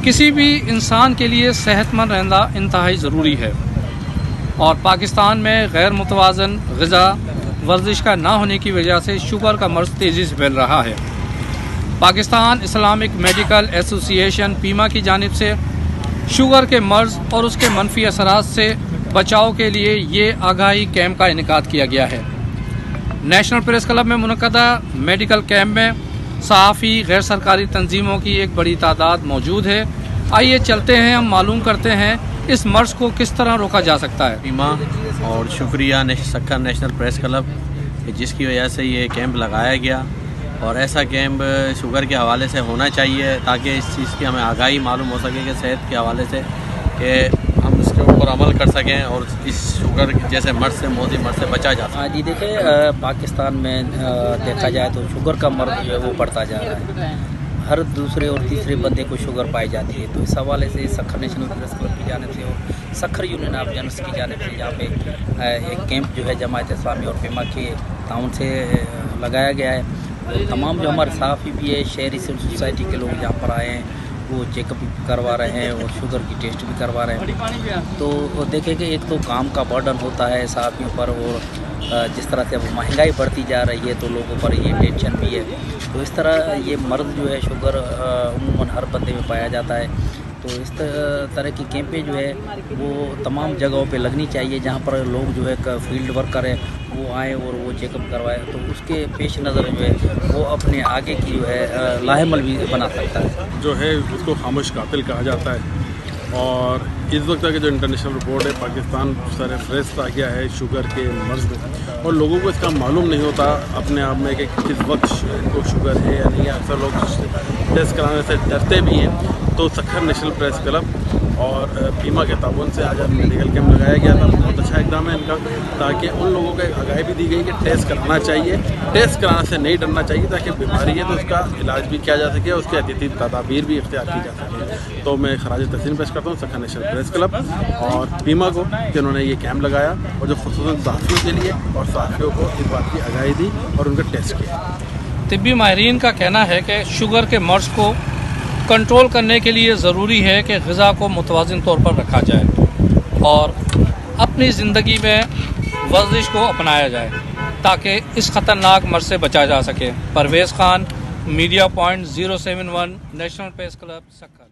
किसी भी इंसान के लिए सेहतमंद रहना इंतहाई ज़रूरी है और पाकिस्तान में गैर मुतवाज़न ग़िज़ा वर्जिश का ना होने की वजह से शुगर का मर्ज़ तेज़ी से फैल रहा है। Pakistan Islamic medical association Pima की जानिब से शुगर के मर्ज़ और उसके मनफी असरात से बचाव के लिए ये आगाही कैंप का इनेकाद किया गया है। नेशनल प्रेस क्लब में मुनक़दा मेडिकल कैंप में सहाफ़ी गैर सरकारी तंजीमों की एक बड़ी तादाद मौजूद है। आइए चलते हैं, हम मालूम करते हैं इस मर्ज़ को किस तरह रोका जा सकता है। पीमा और शुक्रिया सक्खर नेशनल प्रेस क्लब जिसकी वजह से ये कैंप लगाया गया और ऐसा कैंप शुगर के हवाले से होना चाहिए ताकि इस चीज़ की हमें आगाही मालूम हो सके कि सेहत के हवाले से कि हम इसके ऊपर अमल कर सकें और इस शुगर जैसे मर्ज़ से मोदी मर्ज़ से बचा जा सके। जी देखिए, पाकिस्तान में देखा जाए तो शुगर का मर्ज़ जो है वो बढ़ता जा रहा है। हर दूसरे और तीसरे बंदे को शुगर पाई जाती है। तो इस हवाले से सक्खर नेशनल प्रेस क्लब की जानिब से और सक्खर यूनियन ऑफ जर्नलिस्ट की जानिब से यहाँ पे एक कैंप जो है जमात इस्लामी और पीमा के ताउन से लगाया गया है। तमाम जो हमारे सहाफ़ी भी है, शहरी सिविल सोसाइटी के लोग यहाँ पर आए हैं, वो चेकअप भी करवा रहे हैं और शुगर की टेस्ट भी करवा रहे हैं। तो देखें कि एक तो काम का बर्डन होता है सहाफ़ियों पर और जिस तरह से अब महंगाई बढ़ती जा रही है तो लोगों पर ये टेंशन भी है। तो इस तरह ये मर्ज़ जो है शुगर उम्मूमन हर बंदे में पाया जाता है। तो इस तरह की कैंपें जो है वो तमाम जगहों पे लगनी चाहिए जहाँ पर लोग जो है फील्ड वर्कर है वो आए और वो चेकअप करवाए। तो उसके पेश नज़र जो है वो अपने आगे की जो है लाहेमल भी बना सकता है। जो है उसको खामोश कातिल कहा जाता है और इस वक्त का जो इंटरनेशनल रिपोर्ट है पाकिस्तान सर फहरिस्त आ गया है शुगर के मर्ज़ में और लोगों को इसका मालूम नहीं होता अपने आप में कि किस वक्त इनको शुगर है या नहीं है। अक्सर लोग टेस्ट कराने से डरते भी हैं। तो सक्खर नेशनल प्रेस क्लब और पीमा के ताउन से आज मेडिकल कैंप लगाया गया था। बहुत अच्छा इक़दाम है इनका ताकि उन लोगों को आगाही भी दी गई कि टेस्ट कराना चाहिए, टेस्ट कराने से नहीं डरना चाहिए ताकि बीमारी है तो उसका इलाज भी किया जा सके, उसकी एहतियाती तदाबीर भी इख्तियार की जा सके। तो मैं खराज तहसीन पेश करता हूँ सक्खर नेशनल प्रेस क्लब और पीमा को कि उन्होंने ये कैंप लगाया और जो ख़ुसूसन सहाफ़ियों के लिए और सहाफ़ियों को इस बात की आगाही दी और उनका टेस्ट किया। तिब्बी माहिरीन का कहना है कि शुगर के मर्ज़ को कंट्रोल करने के लिए ज़रूरी है कि ग़िज़ा को मुतवाज़िन तौर पर रखा जाए और अपनी ज़िंदगी में वर्जिश को अपनाया जाए ताकि इस ख़तरनाक मर्ज़ से बचा जा सके। Parvez Khan, media point 071 national press club Sukkur.